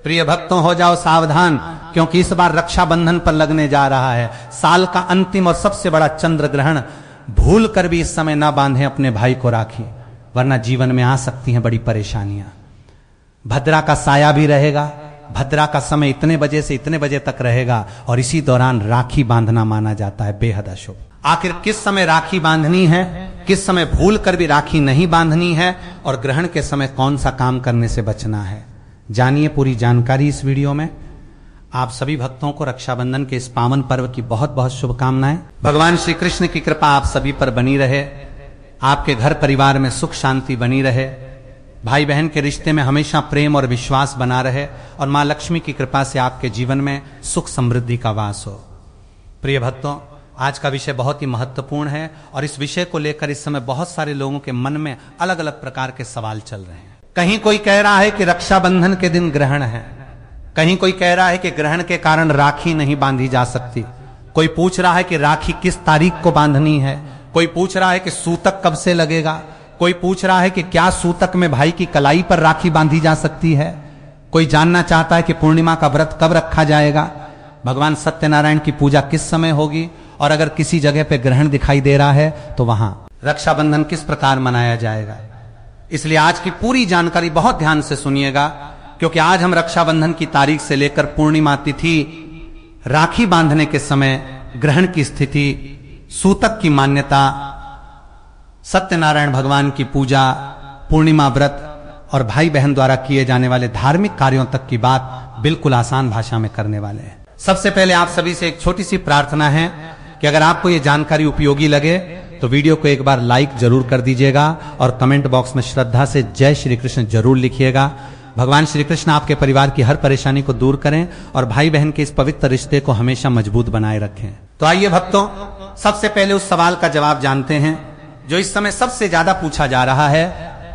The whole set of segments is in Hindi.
प्रिय भक्तों, हो जाओ सावधान, क्योंकि इस बार रक्षाबंधन पर लगने जा रहा है साल का अंतिम और सबसे बड़ा चंद्र ग्रहण। भूल कर भी इस समय ना बांधे अपने भाई को राखी, वरना जीवन में आ सकती हैं बड़ी परेशानियां। भद्रा का साया भी रहेगा, भद्रा का समय इतने बजे से इतने बजे तक रहेगा और इसी दौरान राखी बांधना माना जाता है बेहद अशुभ। आखिर किस समय राखी बांधनी है, किस समय भूल कर भी राखी नहीं बांधनी है और ग्रहण के समय कौन सा काम करने से बचना है, जानिए पूरी जानकारी इस वीडियो में। आप सभी भक्तों को रक्षाबंधन के इस पावन पर्व की बहुत बहुत शुभकामनाएं। भगवान श्री कृष्ण की कृपा आप सभी पर बनी रहे, आपके घर परिवार में सुख शांति बनी रहे, भाई बहन के रिश्ते में हमेशा प्रेम और विश्वास बना रहे और मां लक्ष्मी की कृपा से आपके जीवन में सुख समृद्धि का वास हो। प्रिय भक्तों, आज का विषय बहुत ही महत्वपूर्ण है और इस विषय को लेकर इस समय बहुत सारे लोगों के मन में अलग अलग प्रकार के सवाल चल रहे हैं। कहीं कोई कह रहा है कि रक्षाबंधन के दिन ग्रहण है, कहीं कोई कह रहा है कि ग्रहण के कारण राखी नहीं बांधी जा सकती, कोई पूछ रहा है कि राखी किस तारीख को बांधनी है, कोई पूछ रहा है कि सूतक कब से लगेगा, कोई पूछ रहा है कि क्या सूतक में भाई की कलाई पर राखी बांधी जा सकती है, कोई जानना चाहता है कि पूर्णिमा का व्रत कब रखा जाएगा, भगवान सत्यनारायण की पूजा किस समय होगी और अगर किसी जगह पे ग्रहण दिखाई दे रहा है तो वहां रक्षाबंधन किस प्रकार मनाया जाएगा। इसलिए आज की पूरी जानकारी बहुत ध्यान से सुनिएगा, क्योंकि आज हम रक्षाबंधन की तारीख से लेकर पूर्णिमा तिथि, राखी बांधने के समय, ग्रहण की स्थिति, सूतक की मान्यता, सत्यनारायण भगवान की पूजा, पूर्णिमा व्रत और भाई बहन द्वारा किए जाने वाले धार्मिक कार्यों तक की बात बिल्कुल आसान भाषा में करने वाले हैं। सबसे पहले आप सभी से एक छोटी सी प्रार्थना है कि अगर आपको ये जानकारी उपयोगी लगे तो वीडियो को एक बार लाइक जरूर कर दीजिएगा और कमेंट बॉक्स में श्रद्धा से जय श्री कृष्ण जरूर लिखिएगा। भगवान श्री कृष्ण आपके परिवार की हर परेशानी को दूर करें और भाई बहन के इस पवित्र रिश्ते को हमेशा मजबूत बनाए रखें। तो आइए भक्तों, सबसे पहले उस सवाल का जवाब जानते हैं जो इस समय सबसे ज्यादा पूछा जा रहा है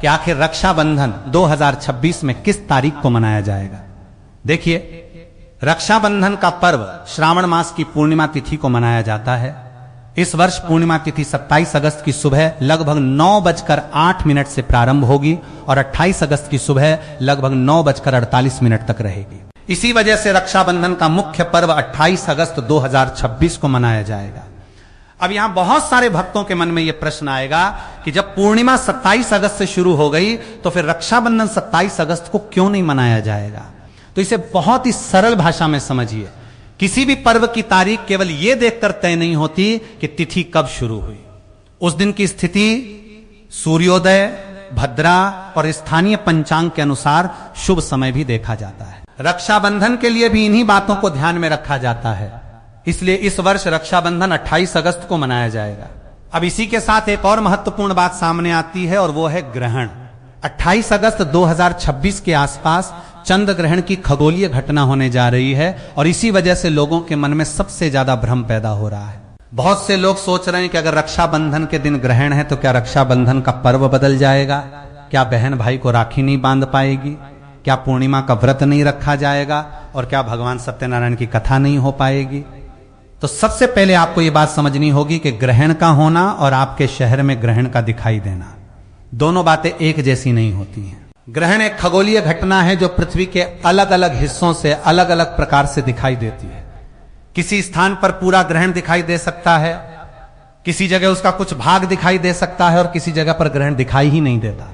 कि आखिर रक्षाबंधन 2026 में किस तारीख को मनाया जाएगा। देखिए, रक्षाबंधन का पर्व श्रावण मास की पूर्णिमा तिथि को मनाया जाता है। इस वर्ष पूर्णिमा तिथि 27 अगस्त की सुबह लगभग 9:08 से प्रारंभ होगी और 28 अगस्त की सुबह लगभग 9:48 तक रहेगी। इसी वजह से रक्षाबंधन का मुख्य पर्व 28 अगस्त 2026 को मनाया जाएगा। अब यहां बहुत सारे भक्तों के मन में यह प्रश्न आएगा कि जब पूर्णिमा 27 अगस्त से शुरू हो गई तो फिर रक्षाबंधन 27 अगस्त को क्यों नहीं मनाया जाएगा। तो इसे बहुत ही सरल भाषा में समझिए, किसी भी पर्व की तारीख केवल यह देखकर तय नहीं होती कि तिथि कब शुरू हुई, उस दिन की स्थिति सूर्योदय, भद्रा और स्थानीय पंचांग के अनुसार शुभ समय भी देखा जाता है। रक्षाबंधन के लिए भी इन्हीं बातों को ध्यान में रखा जाता है, इसलिए इस वर्ष रक्षाबंधन 28 अगस्त को मनाया जाएगा। अब इसी के साथ एक और महत्वपूर्ण बात सामने आती है और वो है ग्रहण। 28 अगस्त 2026 के आसपास चंद्र ग्रहण की खगोलीय घटना होने जा रही है और इसी वजह से लोगों के मन में सबसे ज्यादा भ्रम पैदा हो रहा है। बहुत से लोग सोच रहे हैं कि अगर रक्षाबंधन के दिन ग्रहण है तो क्या रक्षाबंधन का पर्व बदल जाएगा, क्या बहन भाई को राखी नहीं बांध पाएगी, क्या पूर्णिमा का व्रत नहीं रखा जाएगा और क्या भगवान सत्यनारायण की कथा नहीं हो पाएगी। तो सबसे पहले आपको यह बात समझनी होगी कि ग्रहण का होना और आपके शहर में ग्रहण का दिखाई देना, दोनों बातें एक जैसी नहीं होती हैं। ग्रहण एक खगोलीय घटना है जो पृथ्वी के अलग अलग हिस्सों से अलग अलग प्रकार से दिखाई देती है। किसी स्थान पर पूरा ग्रहण दिखाई दे सकता है, किसी जगह उसका कुछ भाग दिखाई दे सकता है और किसी जगह पर ग्रहण दिखाई ही नहीं देता।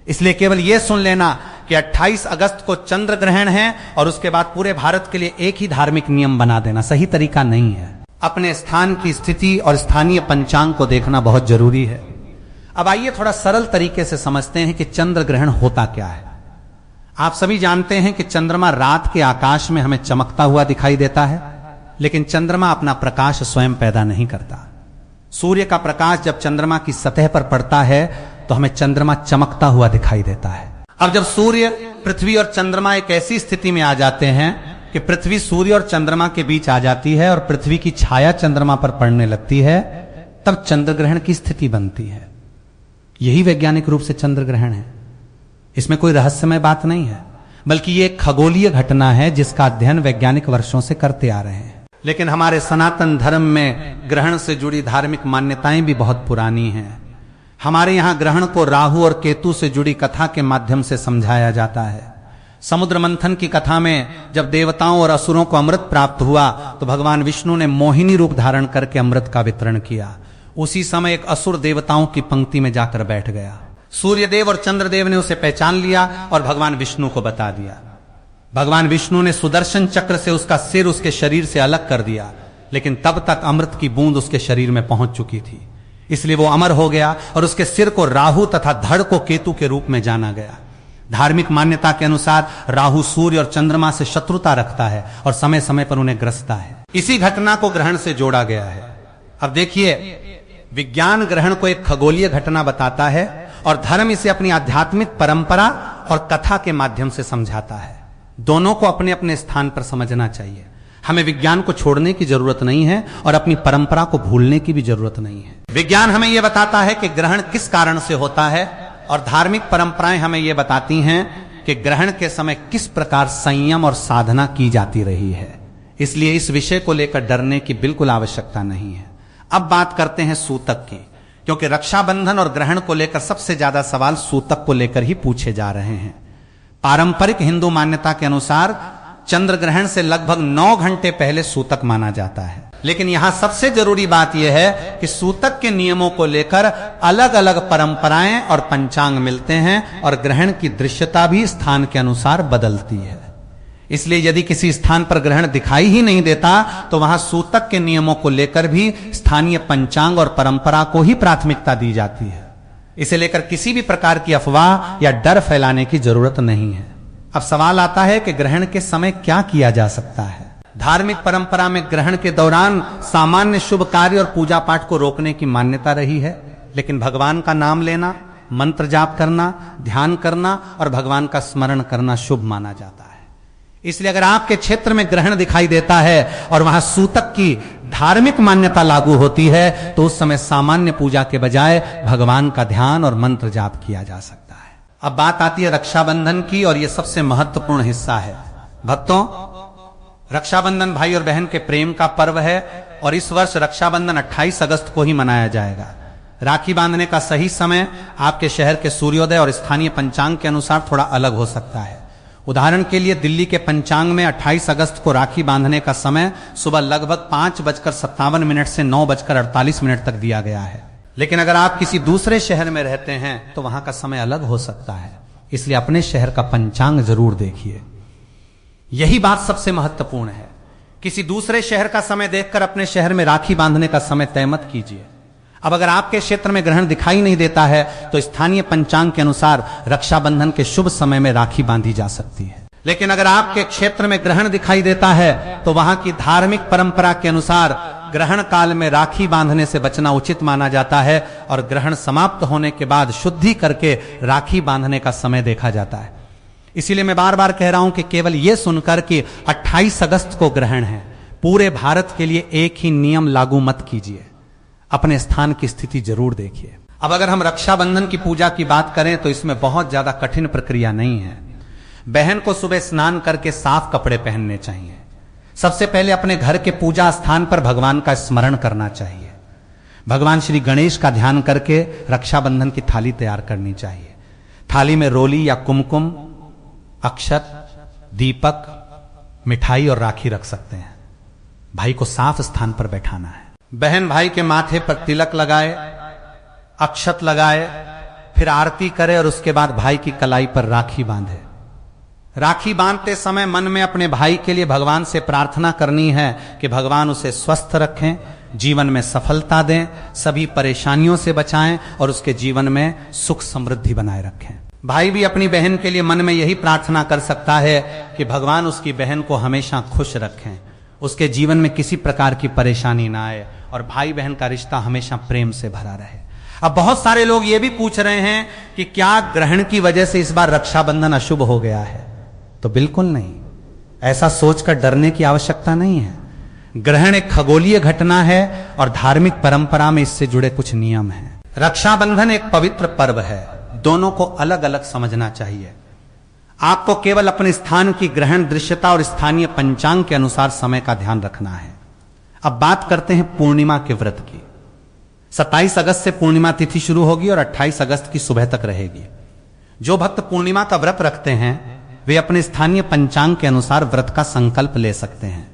इसलिए केवल यह सुन लेना कि 28 अगस्त को चंद्र ग्रहण है और उसके बाद पूरे भारत के लिए एक ही धार्मिक नियम बना देना सही तरीका नहीं है। अपने स्थान की स्थिति और स्थानीय पंचांग को देखना बहुत जरूरी है। अब आइए थोड़ा सरल तरीके से समझते हैं कि चंद्र ग्रहण होता क्या है। आप सभी जानते हैं कि चंद्रमा रात के आकाश में हमें चमकता हुआ दिखाई देता है, लेकिन चंद्रमा अपना प्रकाश स्वयं पैदा नहीं करता। सूर्य का प्रकाश जब चंद्रमा की सतह पर पड़ता है तो हमें चंद्रमा चमकता हुआ दिखाई देता है। अब जब सूर्य, पृथ्वी और चंद्रमा एक ऐसी स्थिति में आ जाते हैं कि पृथ्वी सूर्य और चंद्रमा के बीच आ जाती है और पृथ्वी की छाया चंद्रमा पर पड़ने लगती है, तब चंद्र ग्रहण की स्थिति बनती है। यही वैज्ञानिक रूप से चंद्र ग्रहण है। इसमें कोई रहस्यमय बात नहीं है, बल्कि ये एक खगोलीय घटना है जिसका अध्ययन वैज्ञानिक वर्षों से करते आ रहे हैं। लेकिन हमारे सनातन धर्म में ग्रहण से जुड़ी धार्मिक मान्यताएं भी बहुत पुरानी हैं। हमारे यहां ग्रहण को राहु और केतु से जुड़ी कथा के माध्यम से समझाया जाता है। समुद्र मंथन की कथा में जब देवताओं और असुरों को अमृत प्राप्त हुआ तो भगवान विष्णु ने मोहिनी रूप धारण करके अमृत का वितरण किया। उसी समय एक असुर देवताओं की पंक्ति में जाकर बैठ गया। सूर्यदेव और चंद्रदेव ने उसे पहचान लिया और भगवान विष्णु को बता दिया। भगवान विष्णु ने सुदर्शन चक्र से उसका सिर उसके शरीर से अलग कर दिया, लेकिन तब तक अमृत की बूंद उसके शरीर में पहुंच चुकी थी, इसलिए वो अमर हो गया और उसके सिर को राहु तथा धड़ को केतु के रूप में जाना गया। धार्मिक मान्यता के अनुसार राहु सूर्य और चंद्रमा से शत्रुता रखता है और समय समय पर उन्हें ग्रसता है। इसी घटना को ग्रहण से जोड़ा गया है। अब देखिए, विज्ञान ग्रहण को एक खगोलीय घटना बताता है और धर्म इसे अपनी आध्यात्मिक परंपरा और कथा के माध्यम से समझाता है। दोनों को अपने अपने स्थान पर समझना चाहिए। हमें विज्ञान को छोड़ने की जरूरत नहीं है और अपनी परंपरा को भूलने की भी जरूरत नहीं है। विज्ञान हमें यह बताता है कि ग्रहण किस कारण से होता है और धार्मिक परंपराएं हमें यह बताती हैं कि ग्रहण के समय किस प्रकार संयम और साधना की जाती रही है। इसलिए इस विषय को लेकर डरने की बिल्कुल आवश्यकता नहीं है। अब बात करते हैं सूतक की, क्योंकि रक्षाबंधन और ग्रहण को लेकर सबसे ज्यादा सवाल सूतक को लेकर ही पूछे जा रहे हैं। पारंपरिक हिंदू मान्यता के अनुसार चंद्र ग्रहण से लगभग 9 घंटे पहले सूतक माना जाता है, लेकिन यहां सबसे जरूरी बात यह है कि सूतक के नियमों को लेकर अलग अलग परंपराएं और पंचांग मिलते हैं और ग्रहण की दृश्यता भी स्थान के अनुसार बदलती है। इसलिए यदि किसी स्थान पर ग्रहण दिखाई ही नहीं देता तो वहां सूतक के नियमों को लेकर भी स्थानीय पंचांग और परंपरा को ही प्राथमिकता दी जाती है। इसे लेकर किसी भी प्रकार की अफवाह या डर फैलाने की जरूरत नहीं है। अब सवाल आता है कि ग्रहण के समय क्या किया जा सकता है। धार्मिक परंपरा में ग्रहण के दौरान सामान्य शुभ कार्य और पूजा पाठ को रोकने की मान्यता रही है, लेकिन भगवान का नाम लेना, मंत्र जाप करना, ध्यान करना और भगवान का स्मरण करना शुभ माना जाता है। इसलिए अगर आपके क्षेत्र में ग्रहण दिखाई देता है और वहां सूतक की धार्मिक मान्यता लागू होती है तो उस समय सामान्य पूजा के बजाय भगवान का ध्यान और मंत्र जाप किया जा सकता है। अब बात आती है रक्षाबंधन की और यह सबसे महत्वपूर्ण हिस्सा है। भक्तों, रक्षाबंधन भाई और बहन के प्रेम का पर्व है और इस वर्ष रक्षाबंधन 28 अगस्त को ही मनाया जाएगा। राखी बांधने का सही समय आपके शहर के सूर्योदय और स्थानीय पंचांग के अनुसार थोड़ा अलग हो सकता है। उदाहरण के लिए दिल्ली के पंचांग में 28 अगस्त को राखी बांधने का समय सुबह लगभग 5:57 से 9:48 तक दिया गया है, लेकिन अगर आप किसी दूसरे शहर में रहते हैं तो वहां का समय अलग हो सकता है। इसलिए अपने शहर का पंचांग जरूर देखिए। यही बात सबसे महत्वपूर्ण है। किसी दूसरे शहर का समय देखकर अपने शहर में राखी बांधने का समय तय मत कीजिए। अब अगर आपके क्षेत्र में ग्रहण दिखाई नहीं देता है तो स्थानीय पंचांग के अनुसार रक्षाबंधन के शुभ समय में राखी बांधी जा सकती है। लेकिन अगर आपके क्षेत्र में ग्रहण दिखाई देता है तो वहां की धार्मिक परंपरा के अनुसार ग्रहण काल में राखी बांधने से बचना उचित माना जाता है और ग्रहण समाप्त होने के बाद शुद्धि करके राखी बांधने का समय देखा जाता है। इसीलिए मैं बार बार कह रहा हूं कि केवल यह सुनकर कि 28 अगस्त को ग्रहण है, पूरे भारत के लिए एक ही नियम लागू मत कीजिए। अपने स्थान की स्थिति जरूर देखिए। अब अगर हम रक्षाबंधन की पूजा की बात करें तो इसमें बहुत ज्यादा कठिन प्रक्रिया नहीं है। बहन को सुबह स्नान करके साफ कपड़े पहनने चाहिए। सबसे पहले अपने घर के पूजा स्थान पर भगवान का स्मरण करना चाहिए। भगवान श्री गणेश का ध्यान करके रक्षाबंधन की थाली तैयार करनी चाहिए। थाली में रोली या कुमकुम, अक्षत, दीपक, मिठाई और राखी रख सकते हैं। भाई को साफ स्थान पर बैठाना है। बहन भाई के माथे पर तिलक लगाए, अक्षत लगाए, फिर आरती करे और उसके बाद भाई की कलाई पर राखी बांधे। राखी बांधते समय मन में अपने भाई के लिए भगवान से प्रार्थना करनी है कि भगवान उसे स्वस्थ रखें, जीवन में सफलता दें, सभी परेशानियों से बचाएं और उसके जीवन में सुख समृद्धि बनाए रखें। भाई भी अपनी बहन के लिए मन में यही प्रार्थना कर सकता है कि भगवान उसकी बहन को हमेशा खुश रखें, उसके जीवन में किसी प्रकार की परेशानी ना आए और भाई बहन का रिश्ता हमेशा प्रेम से भरा रहे। अब बहुत सारे लोग ये भी पूछ रहे हैं कि क्या ग्रहण की वजह से इस बार रक्षाबंधन अशुभ हो गया है? तो बिल्कुल नहीं, ऐसा सोचकर डरने की आवश्यकता नहीं है। ग्रहण एक खगोलीय घटना है और धार्मिक परंपरा में इससे जुड़े कुछ नियम हैं। रक्षाबंधन एक पवित्र पर्व है, दोनों को अलग अलग समझना चाहिए। आपको केवल अपने स्थान की ग्रहण दृश्यता और स्थानीय पंचांग के अनुसार समय का ध्यान रखना है। अब बात करते हैं पूर्णिमा के व्रत की। 27 अगस्त से पूर्णिमा तिथि शुरू होगी और 28 अगस्त की सुबह तक रहेगी। जो भक्त पूर्णिमा का व्रत रखते हैं वे अपने स्थानीय पंचांग के अनुसार व्रत का संकल्प ले सकते हैं।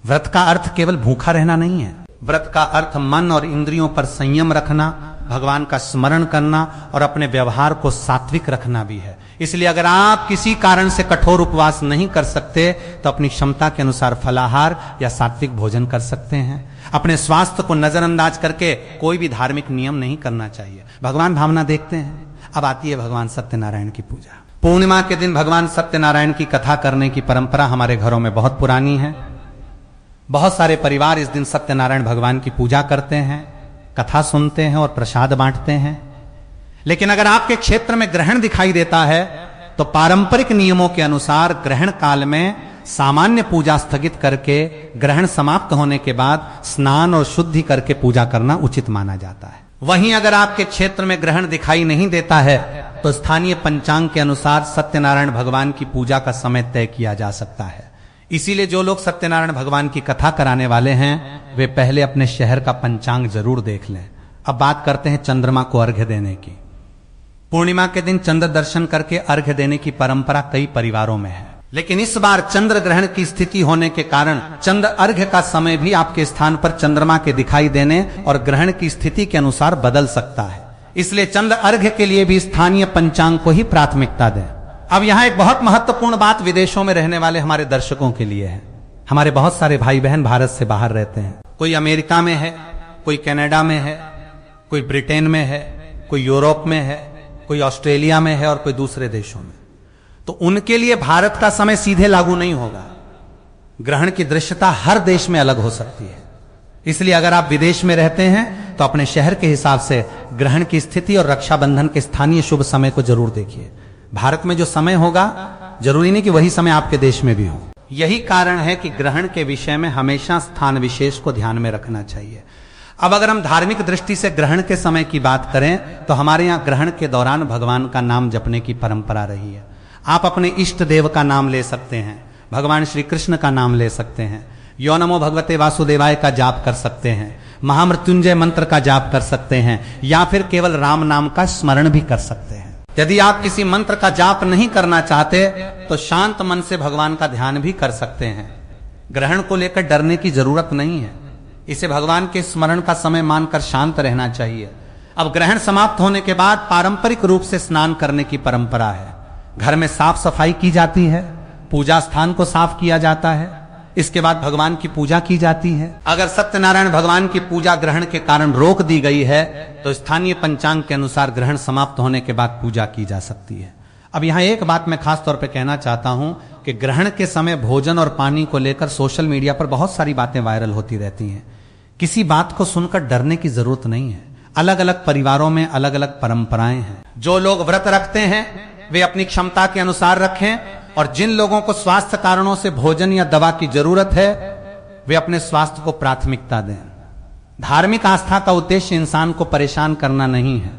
व्रत का अर्थ केवल भूखा रहना नहीं है। व्रत का अर्थ मन और इंद्रियों पर संयम रखना, भगवान का स्मरण करना और अपने व्यवहार को सात्विक रखना भी है। इसलिए अगर आप किसी कारण से कठोर उपवास नहीं कर सकते तो अपनी क्षमता के अनुसार फलाहार या सात्विक भोजन कर सकते हैं। अपने स्वास्थ्य को नजरअंदाज करके कोई भी धार्मिक नियम नहीं करना चाहिए। भगवान भावना देखते हैं। अब आती है भगवान सत्यनारायण की पूजा। पूर्णिमा के दिन भगवान सत्यनारायण की कथा करने की परंपरा हमारे घरों में बहुत पुरानी है। बहुत सारे परिवार इस दिन सत्यनारायण भगवान की पूजा करते हैं, कथा सुनते हैं और प्रसाद बांटते हैं। लेकिन अगर आपके क्षेत्र में ग्रहण दिखाई देता है तो पारंपरिक नियमों के अनुसार ग्रहण काल में सामान्य पूजा स्थगित करके ग्रहण समाप्त होने के बाद स्नान और शुद्धि करके पूजा करना उचित माना जाता है। वहीं अगर आपके क्षेत्र में ग्रहण दिखाई नहीं देता है तो स्थानीय पंचांग के अनुसार सत्यनारायण भगवान की पूजा का समय तय किया जा सकता है। इसीलिए जो लोग सत्यनारायण भगवान की कथा कराने वाले हैं वे पहले अपने शहर का पंचांग जरूर देख लें। अब बात करते हैं चंद्रमा को अर्घ्य देने की। पूर्णिमा के दिन चंद्र दर्शन करके अर्घ्य देने की परंपरा कई परिवारों में है, लेकिन इस बार चंद्र ग्रहण की स्थिति होने के कारण चंद्र अर्घ्य का समय भी आपके स्थान पर चंद्रमा के दिखाई देने और ग्रहण की स्थिति के अनुसार बदल सकता है। इसलिए चंद्र अर्घ्य के लिए भी स्थानीय पंचांग को ही प्राथमिकता दें। अब यहाँ एक बहुत महत्वपूर्ण बात विदेशों में रहने वाले हमारे दर्शकों के लिए है। हमारे बहुत सारे भाई बहन भारत से बाहर रहते हैं। कोई अमेरिका में है, कोई कनाडा में है, कोई ब्रिटेन में है, कोई यूरोप में है, कोई ऑस्ट्रेलिया में है और कोई दूसरे देशों में। तो उनके लिए भारत का समय सीधे लागू नहीं होगा। ग्रहण की दृश्यता हर देश में अलग हो सकती है। इसलिए अगर आप विदेश में रहते हैं तो अपने शहर के हिसाब से ग्रहण की स्थिति और रक्षाबंधन के स्थानीय शुभ समय को जरूर देखिए। भारत में जो समय होगा जरूरी नहीं कि वही समय आपके देश में भी हो। यही कारण है कि ग्रहण के विषय में हमेशा स्थान विशेष को ध्यान में रखना चाहिए। अब अगर हम धार्मिक दृष्टि से ग्रहण के समय की बात करें तो हमारे यहाँ ग्रहण के दौरान भगवान का नाम जपने की परंपरा रही है। आप अपने इष्ट देव का नाम ले सकते हैं, भगवान श्री कृष्ण का नाम ले सकते हैं, यो नमो भगवते वासुदेवाय का जाप कर सकते हैं, महामृत्युंजय मंत्र का जाप कर सकते हैं या फिर केवल राम नाम का स्मरण भी कर सकते हैं। यदि आप किसी मंत्र का जाप नहीं करना चाहते तो शांत मन से भगवान का ध्यान भी कर सकते हैं। ग्रहण को लेकर डरने की जरूरत नहीं है। इसे भगवान के स्मरण का समय मानकर शांत रहना चाहिए। अब ग्रहण समाप्त होने के बाद पारंपरिक रूप से स्नान करने की परंपरा है। घर में साफ सफाई की जाती है, पूजा स्थान को साफ किया जाता है, इसके बाद भगवान की पूजा की जाती है। अगर सत्यनारायण भगवान की पूजा ग्रहण के कारण रोक दी गई है तो स्थानीय पंचांग के अनुसार ग्रहण समाप्त होने के बाद पूजा की जा सकती है। अब यहाँ एक बात मैं खास तौर पे कहना चाहता हूं कि ग्रहण के समय भोजन और पानी को लेकर सोशल मीडिया पर बहुत सारी बातें वायरल होती रहती हैं। किसी बात को सुनकर डरने की जरूरत नहीं है। अलग अलग परिवारों में अलग अलग परंपराएं हैं। जो लोग व्रत रखते हैं वे अपनी क्षमता के अनुसार रखें और जिन लोगों को स्वास्थ्य कारणों से भोजन या दवा की जरूरत है वे अपने स्वास्थ्य को प्राथमिकता दें। धार्मिक आस्था का उद्देश्य इंसान को परेशान करना नहीं है।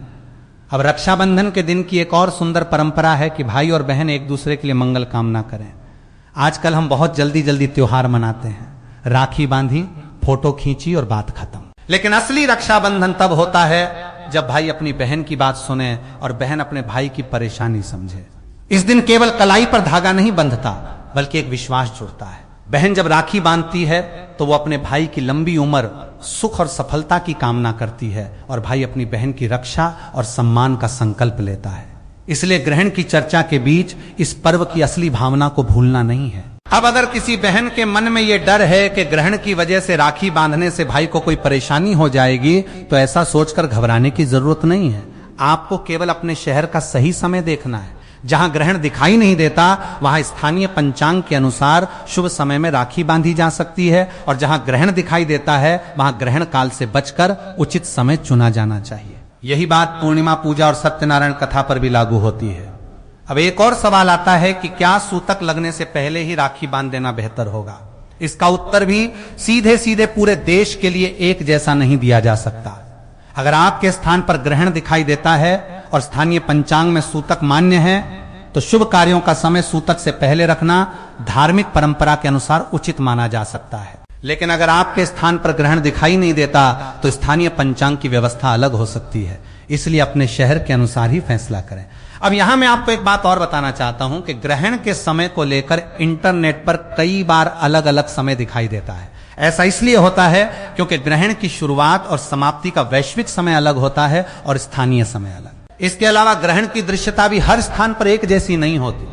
अब रक्षाबंधन के दिन की एक और सुंदर परंपरा है कि भाई और बहन एक दूसरे के लिए मंगल कामना करें। आजकल हम बहुत जल्दी जल्दी त्योहार मनाते हैं, राखी बांधी, फोटो खींची और बात खत्म। लेकिन असली रक्षाबंधन तब होता है जब भाई अपनी बहन की बात सुने और बहन अपने भाई की परेशानी समझे। इस दिन केवल कलाई पर धागा नहीं बंधता बल्कि एक विश्वास जुड़ता है। बहन जब राखी बांधती है तो वो अपने भाई की लंबी उम्र, सुख और सफलता की कामना करती है और भाई अपनी बहन की रक्षा और सम्मान का संकल्प लेता है। इसलिए ग्रहण की चर्चा के बीच इस पर्व की असली भावना को भूलना नहीं है। अब अगर किसी बहन के मन में ये डर है कि ग्रहण की वजह से राखी बांधने से भाई को कोई परेशानी हो जाएगी तो ऐसा सोचकर घबराने की जरूरत नहीं है। आपको केवल अपने शहर का सही समय देखना है। जहां ग्रहण दिखाई नहीं देता वहां स्थानीय पंचांग के अनुसार शुभ समय में राखी बांधी जा सकती है और जहां ग्रहण दिखाई देता है वहां ग्रहण काल से बचकर उचित समय चुना जाना चाहिए। यही बात पूर्णिमा पूजा और सत्यनारायण कथा पर भी लागू होती है। अब एक और सवाल आता है कि क्या सूतक लगने से पहले ही राखी बांध देना बेहतर होगा? इसका उत्तर भी सीधे सीधे पूरे देश के लिए एक जैसा नहीं दिया जा सकता। अगर आपके स्थान पर ग्रहण दिखाई देता है और स्थानीय पंचांग में सूतक मान्य है तो शुभ कार्यों का समय सूतक से पहले रखना धार्मिक परंपरा के अनुसार उचित माना जा सकता है। लेकिन अगर आपके स्थान पर ग्रहण दिखाई नहीं देता तो स्थानीय पंचांग की व्यवस्था अलग हो सकती है। इसलिए अपने शहर के अनुसार ही फैसला करें। अब यहां मैं आपको एक बात और बताना चाहता हूं कि ग्रहण के समय को लेकर इंटरनेट पर कई बार अलग अलग समय दिखाई देता है। ऐसा इसलिए होता है क्योंकि ग्रहण की शुरुआत और समाप्ति का वैश्विक समय अलग होता है और स्थानीय समय अलग। इसके अलावा ग्रहण की दृश्यता भी हर स्थान पर एक जैसी नहीं होती,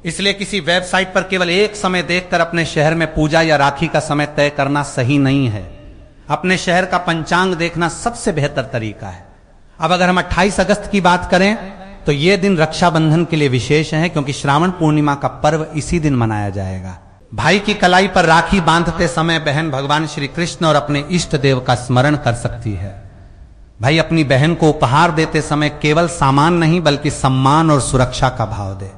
इसलिए किसी वेबसाइट पर केवल एक समय देखकर अपने शहर में पूजा या राखी का समय तय करना सही नहीं है। अपने शहर का पंचांग देखना सबसे बेहतर तरीका है। अब अगर हम 28 अगस्त की बात करें तो यह दिन रक्षाबंधन के लिए विशेष है, क्योंकि श्रावण पूर्णिमा का पर्व इसी दिन मनाया जाएगा। भाई की कलाई पर राखी बांधते समय बहन भगवान श्री कृष्ण और अपने इष्ट देव का स्मरण कर सकती है। भाई अपनी बहन को उपहार देते समय केवल सामान नहीं बल्कि सम्मान और सुरक्षा का भाव दे।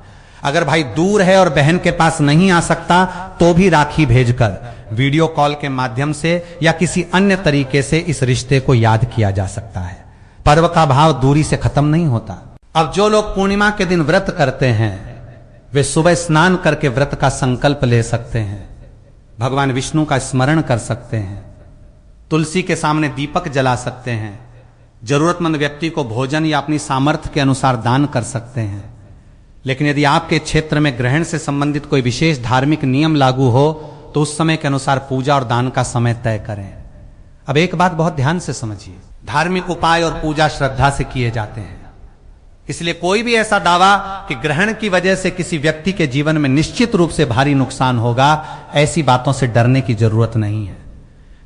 अगर भाई दूर है और बहन के पास नहीं आ सकता तो भी राखी भेजकर वीडियो कॉल के माध्यम से या किसी अन्य तरीके से इस रिश्ते को याद किया जा सकता है। पर्व का भाव दूरी से खत्म नहीं होता। अब जो लोग पूर्णिमा के दिन व्रत करते हैं वे सुबह स्नान करके व्रत का संकल्प ले सकते हैं, भगवान विष्णु का स्मरण कर सकते हैं, तुलसी के सामने दीपक जला सकते हैं, जरूरतमंद व्यक्ति को भोजन या अपनी सामर्थ्य के अनुसार दान कर सकते हैं। लेकिन यदि आपके क्षेत्र में ग्रहण से संबंधित कोई विशेष धार्मिक नियम लागू हो तो उस समय के अनुसार पूजा और दान का समय तय करें। अब एक बात बहुत ध्यान से समझिए, धार्मिक उपाय और पूजा श्रद्धा से किए जाते हैं, इसलिए कोई भी ऐसा दावा कि ग्रहण की वजह से किसी व्यक्ति के जीवन में निश्चित रूप से भारी नुकसान होगा, ऐसी बातों से डरने की जरूरत नहीं है।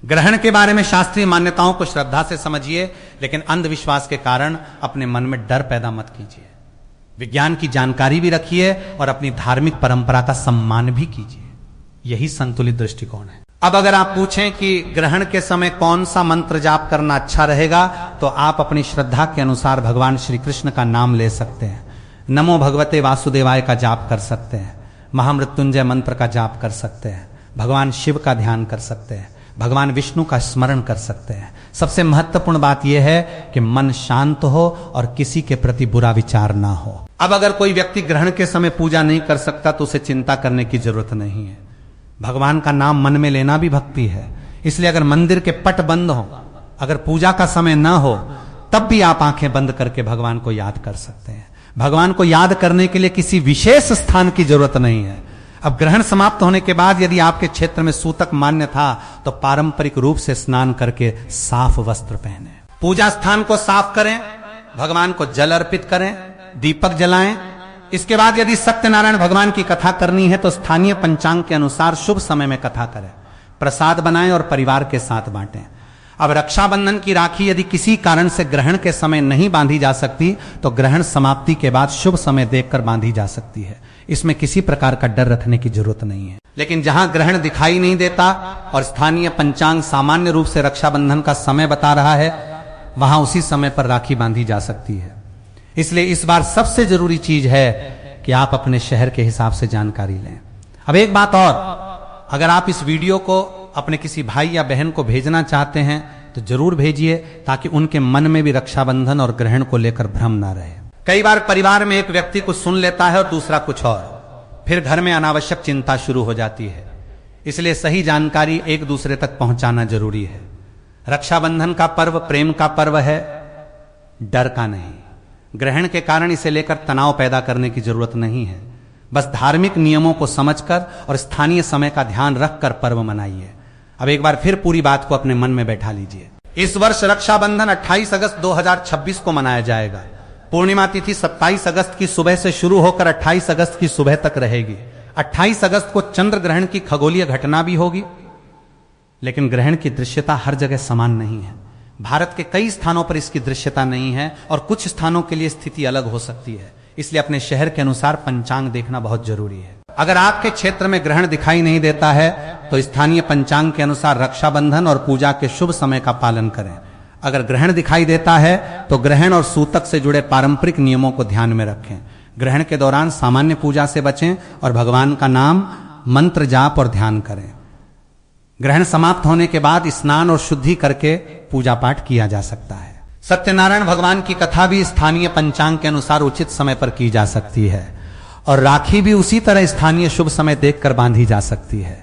ग्रहण के बारे में शास्त्रीय मान्यताओं को श्रद्धा से समझिए, लेकिन अंधविश्वास के कारण अपने मन में डर पैदा मत कीजिए। विज्ञान की जानकारी भी रखिए और अपनी धार्मिक परंपरा का सम्मान भी कीजिए। यही संतुलित दृष्टिकोण है। अब अगर आप पूछें कि ग्रहण के समय कौन सा मंत्र जाप करना अच्छा रहेगा, तो आप अपनी श्रद्धा के अनुसार भगवान श्री कृष्ण का नाम ले सकते हैं। नमो भगवते वासुदेवाय का जाप कर सकते हैं, महामृत्युंजय मंत्र का जाप कर सकते हैं, भगवान शिव का ध्यान कर सकते हैं, भगवान विष्णु का स्मरण कर सकते हैं। सबसे महत्वपूर्ण बात यह है कि मन शांत हो और किसी के प्रति बुरा विचार ना हो। अब अगर कोई व्यक्ति ग्रहण के समय पूजा नहीं कर सकता तो उसे चिंता करने की जरूरत नहीं है। भगवान का नाम मन में लेना भी भक्ति है। इसलिए अगर मंदिर के पट बंद हो, अगर पूजा का समय ना हो, तब भी आप आंखें बंद करके भगवान को याद कर सकते हैं। भगवान को याद करने के लिए किसी विशेष स्थान की जरूरत नहीं है। अब ग्रहण समाप्त होने के बाद यदि आपके क्षेत्र में सूतक मान्य था तो पारंपरिक रूप से स्नान करके साफ वस्त्र पहने, पूजा स्थान को साफ करें, भगवान को जल अर्पित करें, दीपक जलाएं। इसके बाद यदि सत्यनारायण भगवान की कथा करनी है तो स्थानीय पंचांग के अनुसार शुभ समय में कथा करें, प्रसाद बनाएं और परिवार के साथ बांटें। अब रक्षाबंधन की राखी यदि किसी कारण से ग्रहण के समय नहीं बांधी जा सकती तो ग्रहण समाप्ति के बाद शुभ समय देखकर बांधी जा सकती है। इसमें किसी प्रकार का डर रखने की जरूरत नहीं है। लेकिन जहां ग्रहण दिखाई नहीं देता और स्थानीय पंचांग सामान्य रूप से रक्षाबंधन का समय बता रहा है, वहां उसी समय पर राखी बांधी जा सकती है। इसलिए इस बार सबसे जरूरी चीज है कि आप अपने शहर के हिसाब से जानकारी लें। अब एक बात और, अगर आप इस वीडियो को अपने किसी भाई या बहन को भेजना चाहते हैं तो जरूर भेजिए, ताकि उनके मन में भी रक्षाबंधन और ग्रहण को लेकर भ्रम ना रहे। कई बार परिवार में एक व्यक्ति कुछ सुन लेता है और दूसरा कुछ और, फिर घर में अनावश्यक चिंता शुरू हो जाती है। इसलिए सही जानकारी एक दूसरे तक पहुंचाना जरूरी है। रक्षाबंधन का पर्व प्रेम का पर्व है, डर का नहीं। ग्रहण के कारण इसे लेकर तनाव पैदा करने की जरूरत नहीं है। बस धार्मिक नियमों को समझकर और स्थानीय समय का ध्यान रखकर पर्व मनाइए। अब एक बार फिर पूरी बात को अपने मन में बैठा लीजिए। इस वर्ष रक्षाबंधन 28 अगस्त 2026 को मनाया जाएगा। पूर्णिमा तिथि 27 अगस्त की सुबह से शुरू होकर 28 अगस्त की सुबह तक रहेगी। 28 अगस्त को चंद्र ग्रहण की खगोलीय घटना भी होगी, लेकिन ग्रहण की दृश्यता हर जगह समान नहीं है। भारत के कई स्थानों पर इसकी दृश्यता नहीं है और कुछ स्थानों के लिए स्थिति अलग हो सकती है। इसलिए अपने शहर के अनुसार पंचांग देखना बहुत जरूरी है। अगर आपके क्षेत्र में ग्रहण दिखाई नहीं देता है तो स्थानीय पंचांग के अनुसार रक्षाबंधन और पूजा के शुभ समय का पालन करें। अगर ग्रहण दिखाई देता है तो ग्रहण और सूतक से जुड़े पारंपरिक नियमों को ध्यान में रखें। ग्रहण के दौरान सामान्य पूजा से बचें और भगवान का नाम, मंत्र जाप और ध्यान करें। ग्रहण समाप्त होने के बाद स्नान और शुद्धि करके पूजा पाठ किया जा सकता है। सत्यनारायण भगवान की कथा भी स्थानीय पंचांग के अनुसार उचित समय पर की जा सकती है और राखी भी उसी तरह स्थानीय शुभ समय देखकर बांधी जा सकती है।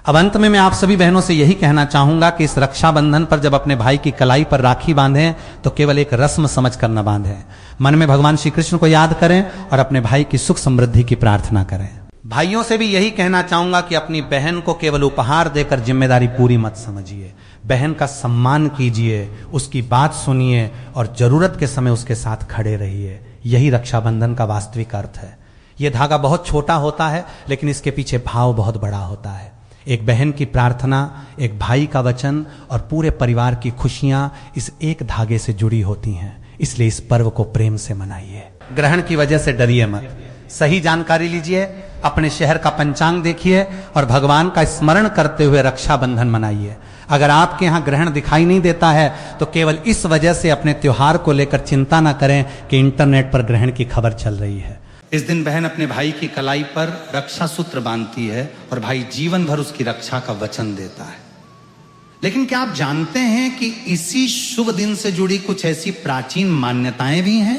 अब अंत में मैं आप सभी बहनों से यही कहना चाहूंगा कि इस रक्षाबंधन पर जब अपने भाई की कलाई पर राखी बांधें तो केवल एक रस्म समझ कर न बांधें। मन में भगवान श्री कृष्ण को याद करें और अपने भाई की सुख समृद्धि की प्रार्थना करें। भाइयों से भी यही कहना चाहूंगा कि अपनी बहन को केवल उपहार देकर जिम्मेदारी पूरी मत समझिए। बहन का सम्मान कीजिए, उसकी बात सुनिए और जरूरत के समय उसके साथ खड़े रहिए। यही रक्षाबंधन का वास्तविक अर्थ है। यह धागा बहुत छोटा होता है लेकिन इसके पीछे भाव बहुत बड़ा होता है। एक बहन की प्रार्थना, एक भाई का वचन और पूरे परिवार की खुशियां इस एक धागे से जुड़ी होती हैं। इसलिए इस पर्व को प्रेम से मनाइए। ग्रहण की वजह से डरिए मत, सही जानकारी लीजिए, अपने शहर का पंचांग देखिए और भगवान का स्मरण करते हुए रक्षाबंधन मनाइए। अगर आपके यहां ग्रहण दिखाई नहीं देता है तो केवल इस वजह से अपने त्योहार को लेकर चिंता ना करें कि इंटरनेट पर ग्रहण की खबर चल रही है। इस दिन बहन अपने भाई की कलाई पर रक्षा सूत्र बांधती है और भाई जीवन भर उसकी रक्षा का वचन देता है। लेकिन क्या आप जानते हैं कि इसी शुभ दिन से जुड़ी कुछ ऐसी प्राचीन मान्यताएं भी हैं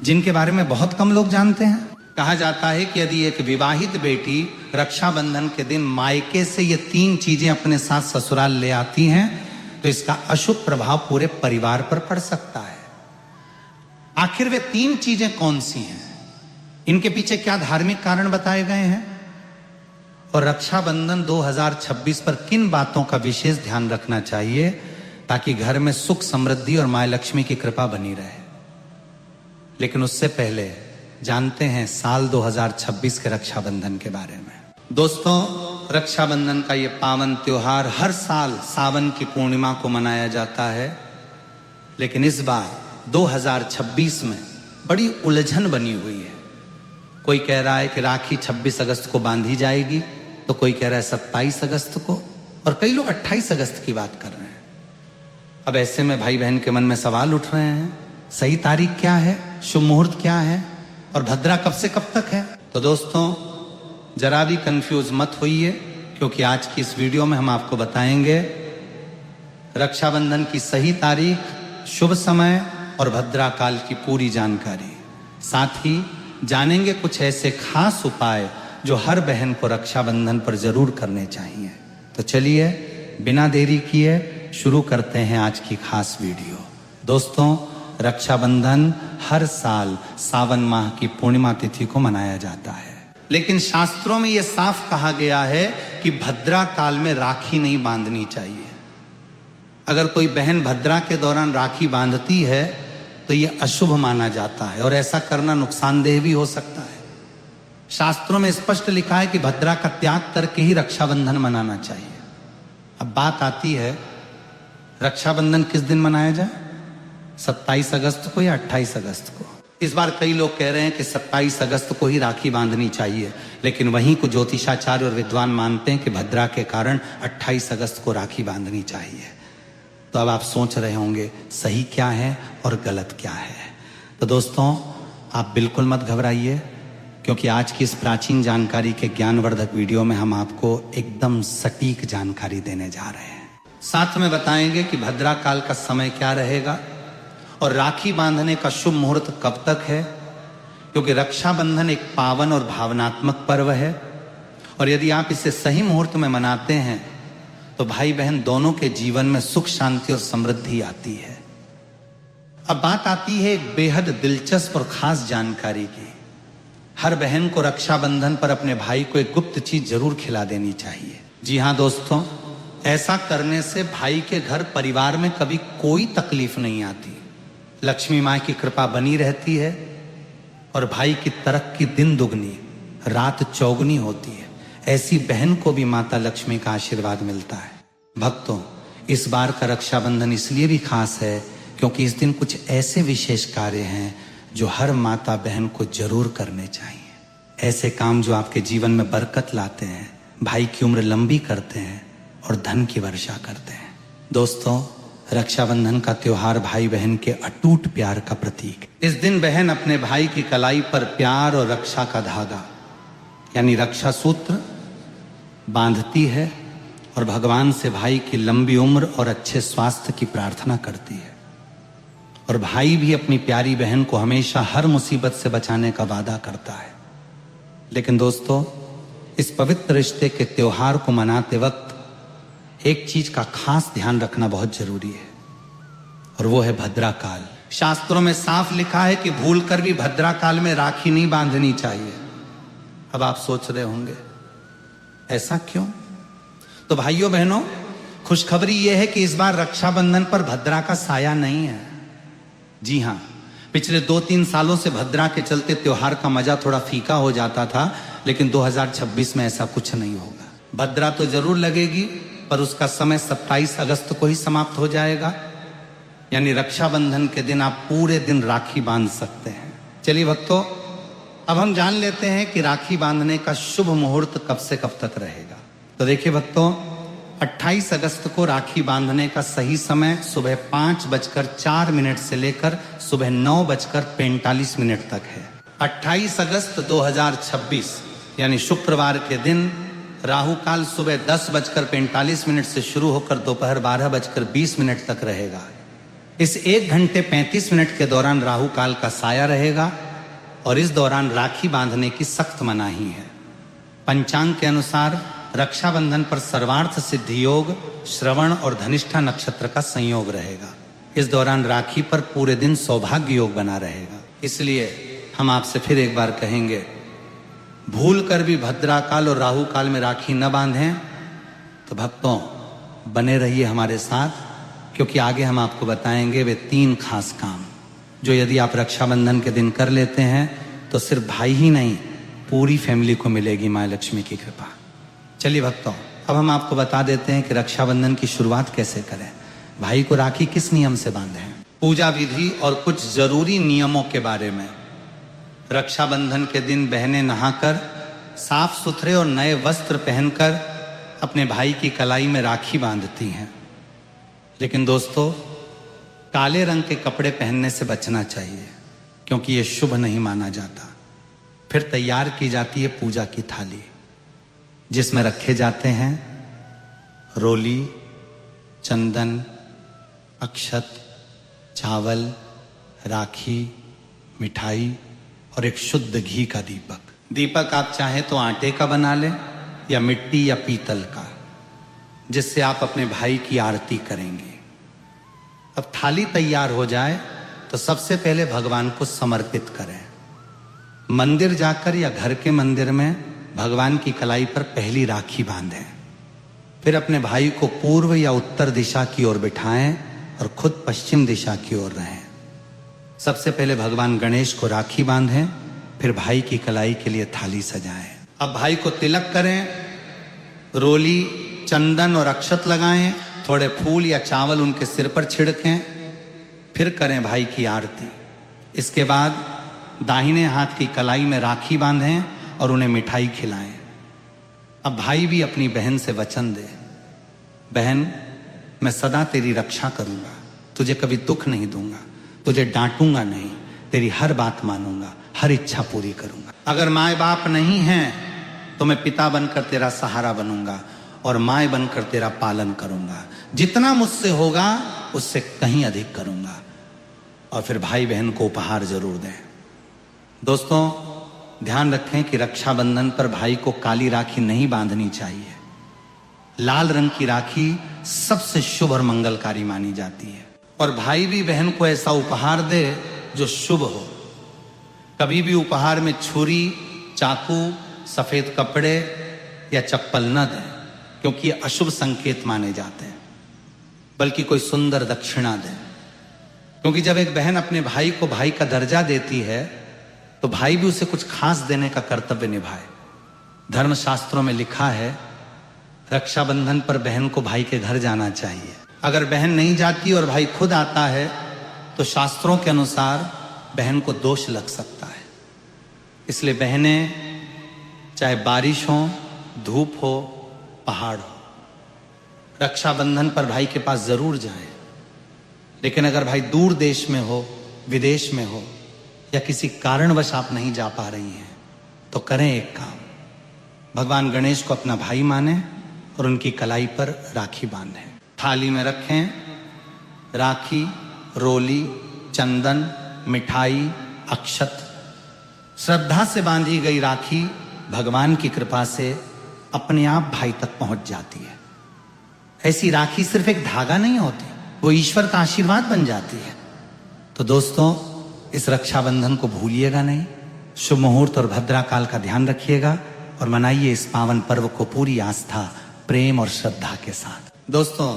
जिनके बारे में बहुत कम लोग जानते हैं। कहा जाता है कि यदि एक विवाहित बेटी रक्षाबंधन के दिन मायके से ये 3 चीजें अपने साथ ससुराल ले आती हैं तो इसका अशुभ प्रभाव पूरे परिवार पर पड़ सकता है। आखिर वे 3 चीजें कौन सी हैं? इनके पीछे क्या धार्मिक कारण बताए गए हैं और रक्षाबंधन 2026 पर किन बातों का विशेष ध्यान रखना चाहिए ताकि घर में सुख समृद्धि और मां लक्ष्मी की कृपा बनी रहे। लेकिन उससे पहले जानते हैं साल 2026 के रक्षाबंधन के बारे में। दोस्तों, रक्षाबंधन का ये पावन त्योहार हर साल सावन की पूर्णिमा को मनाया जाता है, लेकिन इस बार 2026 में बड़ी उलझन बनी हुई है। कोई कह रहा है कि राखी 26 अगस्त को बांधी जाएगी, तो कोई कह रहा है 27 अगस्त को, और कई लोग 28 अगस्त की बात कर रहे हैं। अब ऐसे में भाई बहन के मन में सवाल उठ रहे हैं, सही तारीख क्या है, शुभ मुहूर्त क्या है और भद्रा कब से कब तक है? तो दोस्तों, जरा भी कंफ्यूज मत होइए, क्योंकि आज की इस वीडियो में हम आपको बताएंगे रक्षाबंधन की सही तारीख, शुभ समय और भद्रा काल की पूरी जानकारी। साथ ही जानेंगे कुछ ऐसे खास उपाय जो हर बहन को रक्षाबंधन पर जरूर करने चाहिए। तो चलिए बिना देरी किए शुरू करते हैं आज की खास वीडियो। दोस्तों, रक्षाबंधन हर साल सावन माह की पूर्णिमा तिथि को मनाया जाता है, लेकिन शास्त्रों में यह साफ कहा गया है कि भद्रा काल में राखी नहीं बांधनी चाहिए। अगर कोई बहन भद्रा के दौरान राखी बांधती है तो यह अशुभ माना जाता है और ऐसा करना नुकसानदेह भी हो सकता है। शास्त्रों में स्पष्ट लिखा है कि भद्रा का त्याग करके ही रक्षाबंधन मनाना चाहिए। अब बात आती है, रक्षाबंधन किस दिन मनाया जाए, 27 अगस्त को या 28 अगस्त को? इस बार कई लोग कह रहे हैं कि 27 अगस्त को ही राखी बांधनी चाहिए, लेकिन वहीं को ज्योतिषाचार्य और विद्वान मानते हैं कि भद्रा के कारण 28 अगस्त को राखी बांधनी चाहिए। तो अब आप सोच रहे होंगे सही क्या है और गलत क्या है। तो दोस्तों, आप बिल्कुल मत घबराइए, क्योंकि आज की इस प्राचीन जानकारी के ज्ञानवर्धक वीडियो में हम आपको एकदम सटीक जानकारी देने जा रहे हैं। साथ में बताएंगे कि भद्रा काल का समय क्या रहेगा और राखी बांधने का शुभ मुहूर्त कब तक है, क्योंकि रक्षाबंधन एक पावन और भावनात्मक पर्व है और यदि आप इसे सही मुहूर्त में मनाते हैं तो भाई बहन दोनों के जीवन में सुख शांति और समृद्धि आती है। अब बात आती है एक बेहद दिलचस्प और खास जानकारी की। हर बहन को रक्षाबंधन पर अपने भाई को एक गुप्त चीज जरूर खिला देनी चाहिए। जी हाँ दोस्तों, ऐसा करने से भाई के घर परिवार में कभी कोई तकलीफ नहीं आती, लक्ष्मी माँ की कृपा बनी रहती है और भाई की तरक्की दिन दुगनी रात चौगुनी होती है। ऐसी बहन को भी माता लक्ष्मी का आशीर्वाद मिलता है। भक्तों, इस बार का रक्षाबंधन इसलिए भी खास है क्योंकि इस दिन कुछ ऐसे विशेष कार्य हैं जो हर माता बहन को जरूर करने चाहिए। ऐसे काम जो आपके जीवन में बरकत लाते हैं, भाई की उम्र लंबी करते हैं और धन की वर्षा करते हैं। दोस्तों, रक्षाबंधन का त्योहार भाई बहन के अटूट प्यार का प्रतीक। इस दिन बहन अपने भाई की कलाई पर प्यार और रक्षा का धागा यानी रक्षा सूत्र बांधती है और भगवान से भाई की लंबी उम्र और अच्छे स्वास्थ्य की प्रार्थना करती है। और भाई भी अपनी प्यारी बहन को हमेशा हर मुसीबत से बचाने का वादा करता है। लेकिन दोस्तों, इस पवित्र रिश्ते के त्योहार को मनाते वक्त एक चीज का खास ध्यान रखना बहुत जरूरी है, और वो है भद्रा काल। शास्त्रों में साफ लिखा है कि भूलकर भी भद्रा काल में राखी नहीं बांधनी चाहिए। अब आप सोच रहे होंगे ऐसा क्यों? तो भाइयों बहनों, खुशखबरी यह है कि इस बार रक्षाबंधन पर भद्रा का साया नहीं है। जी हां, पिछले 2-3 सालों से भद्रा के चलते त्योहार का मजा थोड़ा फीका हो जाता था, लेकिन 2026 में ऐसा कुछ नहीं होगा। भद्रा तो जरूर लगेगी, पर उसका समय 27 अगस्त को ही समाप्त हो जाएगा। यानी रक्षाबंधन के दिन आप पूरे दिन राखी बांध सकते हैं। चलिए भक्तों, अब हम जान लेते हैं कि राखी बांधने का शुभ मुहूर्त कब से कब तक रहेगा। तो देखिए भक्तों, 28 अगस्त को राखी बांधने का सही समय सुबह 5:04 से लेकर सुबह 9:45 तक है। 28 अगस्त 2026 यानी शुक्रवार के दिन राहु काल सुबह 10:45 से शुरू होकर दोपहर 12:20 तक रहेगा। इस 1 घंटे 35 मिनट के दौरान राहु काल का साया रहेगा और इस दौरान राखी बांधने की सख्त मनाही है। पंचांग के अनुसार रक्षाबंधन पर सर्वार्थ सिद्धि योग, श्रवण और धनिष्ठा नक्षत्र का संयोग रहेगा। इस दौरान राखी पर पूरे दिन सौभाग्य योग बना रहेगा। इसलिए हम आपसे फिर एक बार कहेंगे, भूल कर भी भद्रा काल और राहु काल में राखी न बांधें। तो भक्तों, बने रहिए हमारे साथ, क्योंकि आगे हम आपको बताएंगे वे 3 खास काम जो यदि आप रक्षाबंधन के दिन कर लेते हैं तो सिर्फ भाई ही नहीं, पूरी फैमिली को मिलेगी माँ लक्ष्मी की कृपा। चलिए भक्तों, अब हम आपको बता देते हैं कि रक्षाबंधन की शुरुआत कैसे करें, भाई को राखी किस नियम से बांधें, पूजा विधि और कुछ जरूरी नियमों के बारे में। रक्षाबंधन के दिन बहनें नहाकर साफ सुथरे और नए वस्त्र पहनकर अपने भाई की कलाई में राखी बांधती हैं। लेकिन दोस्तों, काले रंग के कपड़े पहनने से बचना चाहिए, क्योंकि ये शुभ नहीं माना जाता। फिर तैयार की जाती है पूजा की थाली, जिसमें रखे जाते हैं रोली, चंदन, अक्षत, चावल, राखी, मिठाई और एक शुद्ध घी का दीपक। दीपक आप चाहे तो आटे का बना लें या मिट्टी या पीतल का, जिससे आप अपने भाई की आरती करेंगे। अब थाली तैयार हो जाए तो सबसे पहले भगवान को समर्पित करें। मंदिर जाकर या घर के मंदिर में भगवान की कलाई पर पहली राखी बांधें। फिर अपने भाई को पूर्व या उत्तर दिशा की ओर बिठाएं और खुद पश्चिम दिशा की ओर रहें। सबसे पहले भगवान गणेश को राखी बांधें, फिर भाई की कलाई के लिए थाली सजाएं। अब भाई को तिलक करें, रोली, चंदन और अक्षत लगाएं, थोड़े फूल या चावल उनके सिर पर छिड़कें, फिर करें भाई की आरती। इसके बाद दाहिने हाथ की कलाई में राखी बांधें और उन्हें मिठाई खिलाएं। अब भाई भी अपनी बहन से वचन दे, बहन मैं सदा तेरी रक्षा करूंगा, तुझे कभी दुख नहीं दूंगा, तुझे डांटूंगा नहीं, तेरी हर बात मानूंगा, हर इच्छा पूरी करूंगा। अगर माए बाप नहीं हैं तो मैं पिता बनकर तेरा सहारा बनूंगा और माए बनकर तेरा पालन करूंगा। जितना मुझसे होगा उससे कहीं अधिक करूंगा। और फिर भाई बहन को उपहार जरूर दें। दोस्तों, ध्यान रखें कि रक्षाबंधन पर भाई को काली राखी नहीं बांधनी चाहिए। लाल रंग की राखी सबसे शुभ और मंगलकारी मानी जाती है। और भाई भी बहन को ऐसा उपहार दे जो शुभ हो। कभी भी उपहार में छुरी, चाकू, सफेद कपड़े या चप्पल न दें, क्योंकि ये अशुभ संकेत माने जाते हैं। बल्कि कोई सुंदर दक्षिणा दें, क्योंकि जब एक बहन अपने भाई को भाई का दर्जा देती है तो भाई भी उसे कुछ खास देने का कर्तव्य निभाए। धर्मशास्त्रों में लिखा है, रक्षाबंधन पर बहन को भाई के घर जाना चाहिए। अगर बहन नहीं जाती और भाई खुद आता है तो शास्त्रों के अनुसार बहन को दोष लग सकता है। इसलिए बहनें, चाहे बारिश हो, धूप हो, पहाड़ हो, रक्षाबंधन पर भाई के पास जरूर जाएं। लेकिन अगर भाई दूर देश में हो, विदेश में हो या किसी कारणवश आप नहीं जा पा रही हैं तो करें एक काम, भगवान गणेश को अपना भाई माने और उनकी कलाई पर राखी बांधें। थाली में रखें राखी, रोली, चंदन, मिठाई, अक्षत। श्रद्धा से बांधी गई राखी भगवान की कृपा से अपने आप भाई तक पहुंच जाती है। ऐसी राखी सिर्फ एक धागा नहीं होती, वो ईश्वर का आशीर्वाद बन जाती है। तो दोस्तों, इस रक्षाबंधन को भूलिएगा नहीं। शुभ मुहूर्त और भद्रा काल का ध्यान रखिएगा और मनाइए इस पावन पर्व को पूरी आस्था, प्रेम और श्रद्धा के साथ। दोस्तों,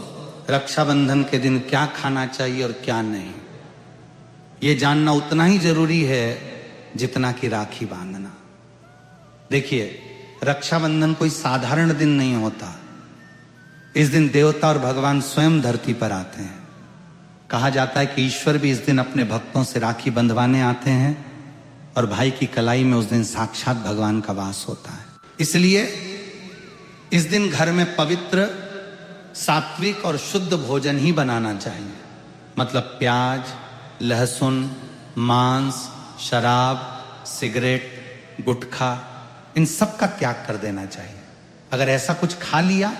रक्षाबंधन के दिन क्या खाना चाहिए और क्या नहीं, ये जानना उतना ही जरूरी है जितना कि राखी बांधना। देखिए, रक्षाबंधन कोई साधारण दिन नहीं होता। इस दिन देवता और भगवान स्वयं धरती पर आते हैं। कहा जाता है कि ईश्वर भी इस दिन अपने भक्तों से राखी बंधवाने आते हैं और भाई की कलाई में उस दिन साक्षात भगवान का वास होता है। इसलिए इस दिन घर में पवित्र, सात्विक और शुद्ध भोजन ही बनाना चाहिए। मतलब प्याज, लहसुन, मांस, शराब, सिगरेट, गुटखा, इन सब का त्याग कर देना चाहिए। अगर ऐसा कुछ खा लिया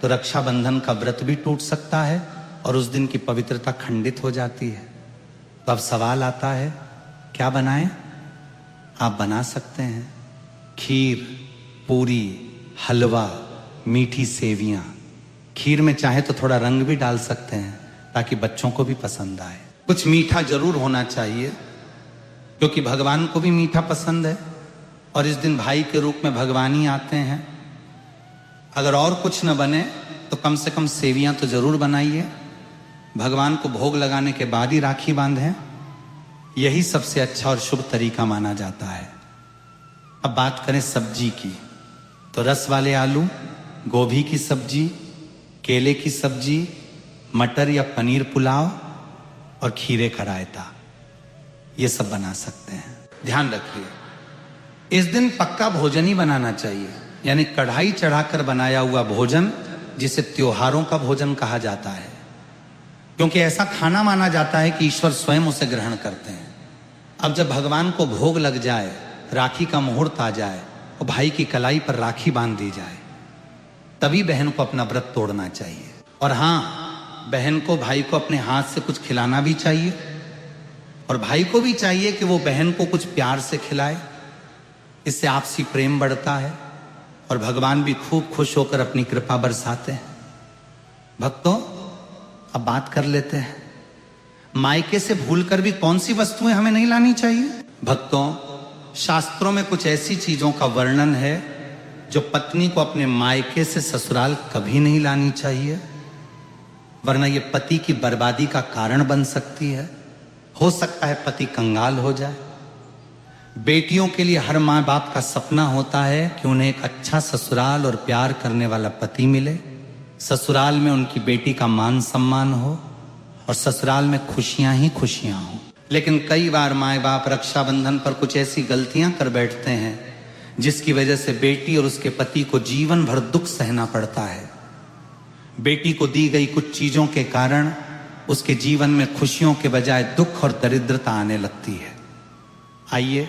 तो रक्षाबंधन का व्रत भी टूट सकता है और उस दिन की पवित्रता खंडित हो जाती है। तो अब सवाल आता है, क्या बनाएं? आप बना सकते हैं खीर, पूरी, हलवा, मीठी सेवियां। खीर में चाहे तो थोड़ा रंग भी डाल सकते हैं ताकि बच्चों को भी पसंद आए। कुछ मीठा जरूर होना चाहिए क्योंकि भगवान को भी मीठा पसंद है और इस दिन भाई के रूप में भगवान ही आते हैं। अगर और कुछ न बने तो कम से कम सेवियां तो जरूर बनाइए। भगवान को भोग लगाने के बाद ही राखी बांधें, यही सबसे अच्छा और शुभ तरीका माना जाता है। अब बात करें सब्जी की, तो रस वाले आलू, गोभी की सब्जी, केले की सब्जी, मटर या पनीर पुलाव और खीरे का रायता, ये सब बना सकते हैं। ध्यान रखिए, इस दिन पक्का भोजन ही बनाना चाहिए, यानी कढ़ाई चढ़ाकर बनाया हुआ भोजन, जिसे त्योहारों का भोजन कहा जाता है, क्योंकि ऐसा खाना माना जाता है कि ईश्वर स्वयं उसे ग्रहण करते हैं। अब जब भगवान को भोग लग जाए, राखी का मुहूर्त आ जाए और भाई की कलाई पर राखी बांध दी जाए, तभी बहन को अपना व्रत तोड़ना चाहिए। और हाँ, बहन को भाई को अपने हाथ से कुछ खिलाना भी चाहिए और भाई को भी चाहिए कि वो बहन को कुछ प्यार से खिलाए। इससे आपसी प्रेम बढ़ता है और भगवान भी खूब खुश होकर अपनी कृपा बरसाते हैं। भक्तों, अब बात कर लेते हैं, मायके से भूलकर भी कौन सी वस्तुएं हमें नहीं लानी चाहिए। भक्तों, शास्त्रों में कुछ ऐसी चीजों का वर्णन है जो पत्नी को अपने मायके से ससुराल कभी नहीं लानी चाहिए, वरना यह पति की बर्बादी का कारण बन सकती है। हो सकता है पति कंगाल हो जाए। बेटियों के लिए हर माँ बाप का सपना होता है कि उन्हें एक अच्छा ससुराल और प्यार करने वाला पति मिले, ससुराल में उनकी बेटी का मान सम्मान हो और ससुराल में खुशियां ही खुशियां हो। लेकिन कई बार माँ बाप रक्षाबंधन पर कुछ ऐसी गलतियां कर बैठते हैं जिसकी वजह से बेटी और उसके पति को जीवन भर दुख सहना पड़ता है। बेटी को दी गई कुछ चीजों के कारण उसके जीवन में खुशियों के बजाय दुख और दरिद्रता आने लगती है। आइए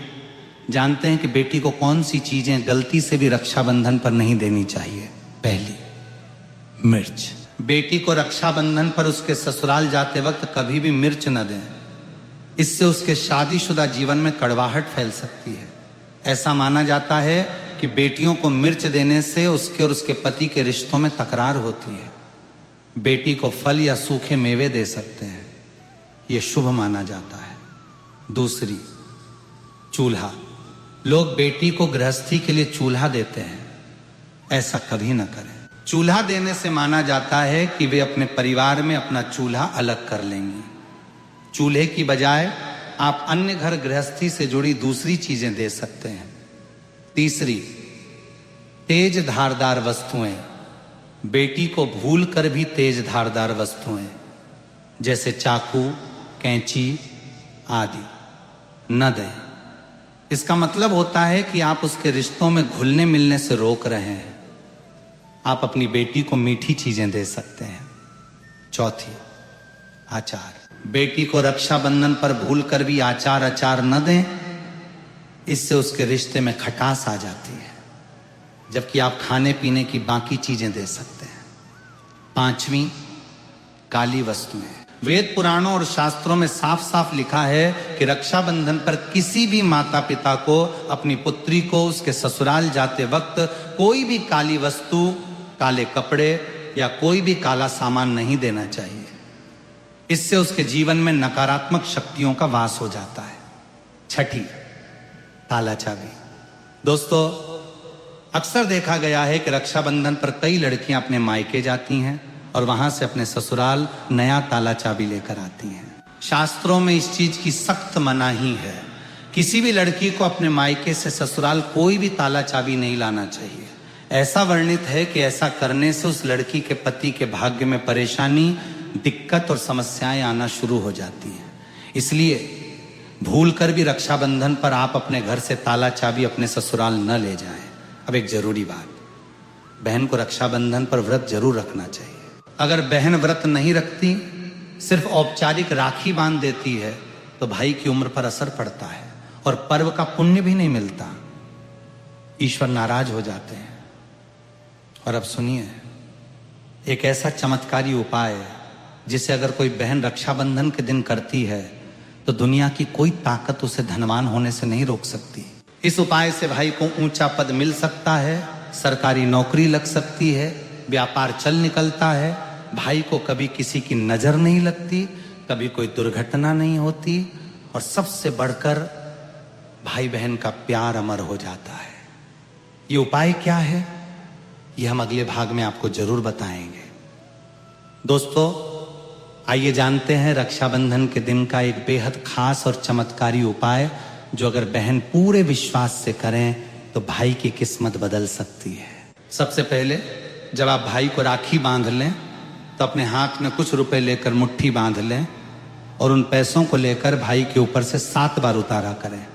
जानते हैं कि बेटी को कौन सी चीजें गलती से भी रक्षाबंधन पर नहीं देनी चाहिए। पहली, मिर्च। बेटी को रक्षाबंधन पर उसके ससुराल जाते वक्त कभी भी मिर्च न दें, इससे उसके शादीशुदा जीवन में कड़वाहट फैल सकती है। ऐसा माना जाता है कि बेटियों को मिर्च देने से उसके और उसके पति के रिश्तों में तकरार होती है। बेटी को फल या सूखे मेवे दे सकते हैं, यह शुभ माना जाता है। दूसरी, चूल्हा। लोग बेटी को गृहस्थी के लिए चूल्हा देते हैं, ऐसा कभी न करें। चूल्हा देने से माना जाता है कि वे अपने परिवार में अपना चूल्हा अलग कर लेंगी। चूल्हे की बजाय आप अन्य घर गृहस्थी से जुड़ी दूसरी चीजें दे सकते हैं। तीसरी, तेज धारदार वस्तुएं। बेटी को भूल कर भी तेज धारदार वस्तुएं जैसे चाकू, कैंची आदि न दें। इसका मतलब होता है कि आप उसके रिश्तों में घुलने मिलने से रोक रहे हैं। आप अपनी बेटी को मीठी चीजें दे सकते हैं। चौथी, आचार। बेटी को रक्षाबंधन पर भूलकर भी अचार न दें, इससे उसके रिश्ते में खटास आ जाती है, जबकि आप खाने पीने की बाकी चीजें दे सकते हैं। पांचवी, काली वस्तुएं। वेद पुराणों और शास्त्रों में साफ साफ लिखा है कि रक्षाबंधन पर किसी भी माता पिता को अपनी पुत्री को उसके ससुराल जाते वक्त कोई भी काली वस्तु, काले कपड़े या कोई भी काला सामान नहीं देना चाहिए। इससे उसके जीवन में नकारात्मक शक्तियों का वास हो जाता है। छठी, ताला चाबी। दोस्तों, अक्सर देखा गया है कि रक्षाबंधन पर कई लड़कियां अपने मायके जाती हैं और वहां से अपने ससुराल नया ताला चाबी लेकर आती हैं। शास्त्रों में इस चीज की सख्त मनाही है। किसी भी लड़की को अपने मायके से ससुराल कोई भी ताला चाबी नहीं लाना चाहिए। ऐसा वर्णित है कि ऐसा करने से उस लड़की के पति के भाग्य में परेशानी, दिक्कत और समस्याएं आना शुरू हो जाती हैं। इसलिए भूल कर भी रक्षाबंधन पर आप अपने घर से ताला चाबी अपने ससुराल न ले जाएं। अब एक जरूरी बात, बहन को रक्षाबंधन पर व्रत जरूर रखना चाहिए। अगर बहन व्रत नहीं रखती, सिर्फ औपचारिक राखी बांध देती है, तो भाई की उम्र पर असर पड़ता है और पर्व का पुण्य भी नहीं मिलता। ईश्वर नाराज हो जाते हैं। और अब सुनिए, एक ऐसा चमत्कारी उपाय है जिसे अगर कोई बहन रक्षाबंधन के दिन करती है तो दुनिया की कोई ताकत उसे धनवान होने से नहीं रोक सकती। इस उपाय से भाई को ऊंचा पद मिल सकता है, सरकारी नौकरी लग सकती है, व्यापार चल निकलता है, भाई को कभी किसी की नजर नहीं लगती, कभी कोई दुर्घटना नहीं होती और सबसे बढ़कर भाई बहन का प्यार अमर हो जाता है। ये उपाय क्या है, ये हम अगले भाग में आपको जरूर बताएंगे। दोस्तों, आइए जानते हैं रक्षाबंधन के दिन का एक बेहद खास और चमत्कारी उपाय, जो अगर बहन पूरे विश्वास से करें तो भाई की किस्मत बदल सकती है। सबसे पहले जब आप भाई को राखी बांध लें तो अपने हाथ में कुछ रुपए लेकर मुट्ठी बांध लें और उन पैसों को लेकर भाई के ऊपर से 7 बार उतारा करें।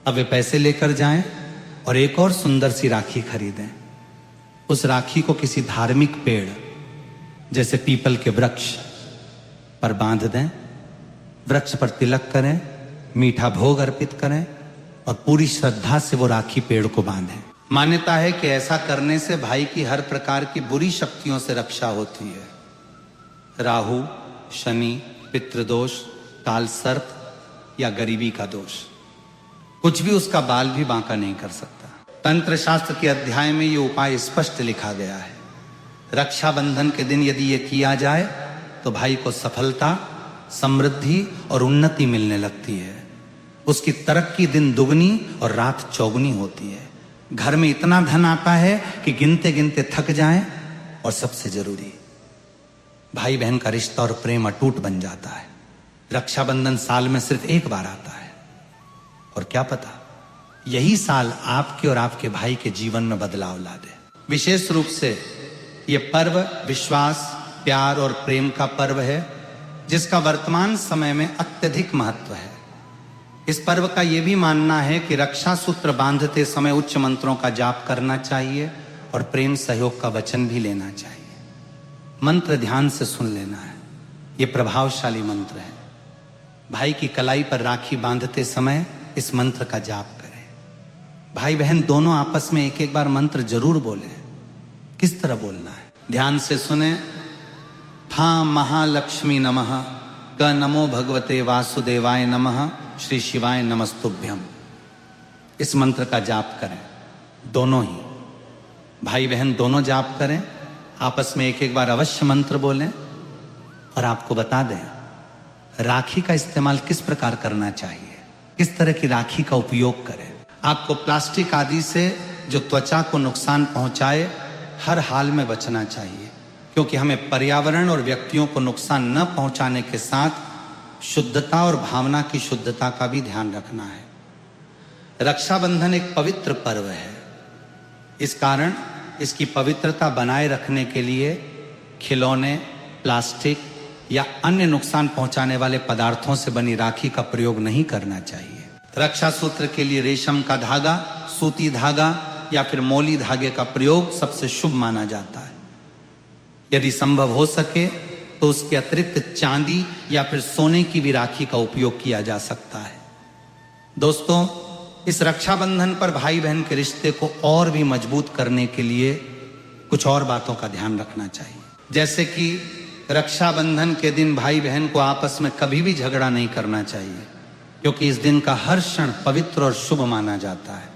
अब वे पैसे लेकर जाएं और एक और सुंदर सी राखी खरीदें। उस राखी को किसी धार्मिक पेड़ जैसे पीपल के वृक्ष पर बांध दें, वृक्ष पर तिलक करें, मीठा भोग अर्पित करें और पूरी श्रद्धा से वो राखी पेड़ को बांधें। मान्यता है कि ऐसा करने से भाई की हर प्रकार की बुरी शक्तियों से रक्षा होती है। राहु, शनि, पितृदोष, काल सर्प या गरीबी का दोष, कुछ भी उसका बाल भी बांका नहीं कर सकता। तंत्र शास्त्र के अध्याय में ये उपाय स्पष्ट लिखा गया है। रक्षाबंधन के दिन यदि ये किया जाए तो भाई को सफलता, समृद्धि और उन्नति मिलने लगती है। उसकी तरक्की दिन दुगनी और रात चौगुनी होती है। घर में इतना धन आता है कि गिनते गिनते थक जाएं और सबसे जरूरी, भाई बहन का रिश्ता और प्रेम अटूट बन जाता है। रक्षाबंधन साल में सिर्फ एक बार आता है और क्या पता यही साल आपके और आपके भाई के जीवन में बदलाव ला दे। विशेष रूप से यह पर्व विश्वास, प्यार और प्रेम का पर्व है जिसका वर्तमान समय में अत्यधिक महत्व है। इस पर्व का यह भी मानना है कि रक्षा सूत्र बांधते समय उच्च मंत्रों का जाप करना चाहिए और प्रेम सहयोग का वचन भी लेना चाहिए। मंत्र ध्यान से सुन लेना है, यह प्रभावशाली मंत्र है। भाई की कलाई पर राखी बांधते समय इस मंत्र का जाप करें। भाई बहन दोनों आपस में एक एक बार मंत्र जरूर बोलें। किस तरह बोलना है, ध्यान से सुने। था महालक्ष्मी नमः, क नमो भगवते वासुदेवाय नमः, श्री शिवाय नमस्तुभ्यम। इस मंत्र का जाप करें, दोनों ही भाई बहन दोनों जाप करें। आपस में एक एक बार अवश्य मंत्र बोलें। और आपको बता दें, राखी का इस्तेमाल किस प्रकार करना चाहिए, किस तरह की राखी का उपयोग करें। आपको प्लास्टिक आदि से जो त्वचा को नुकसान पहुंचाए हर हाल में बचना चाहिए, क्योंकि हमें पर्यावरण और व्यक्तियों को नुकसान न पहुंचाने के साथ शुद्धता और भावना की शुद्धता का भी ध्यान रखना है। रक्षाबंधन एक पवित्र पर्व है, इस कारण इसकी पवित्रता बनाए रखने के लिए खिलौने, प्लास्टिक या अन्य नुकसान पहुंचाने वाले पदार्थों से बनी राखी का प्रयोग नहीं करना चाहिए। रक्षा सूत्र के लिए रेशम का धागा, सूती धागा या फिर मौली धागे का प्रयोग सबसे शुभ माना जाता है। यदि संभव हो सके तो उसके अतिरिक्त चांदी या फिर सोने की भी राखी का उपयोग किया जा सकता है। दोस्तों, इस रक्षाबंधन पर भाई बहन के रिश्ते को और भी मजबूत करने के लिए कुछ और बातों का ध्यान रखना चाहिए। जैसे कि रक्षाबंधन के दिन भाई बहन को आपस में कभी भी झगड़ा नहीं करना चाहिए, क्योंकि इस दिन का हर क्षण पवित्र और शुभ माना जाता है।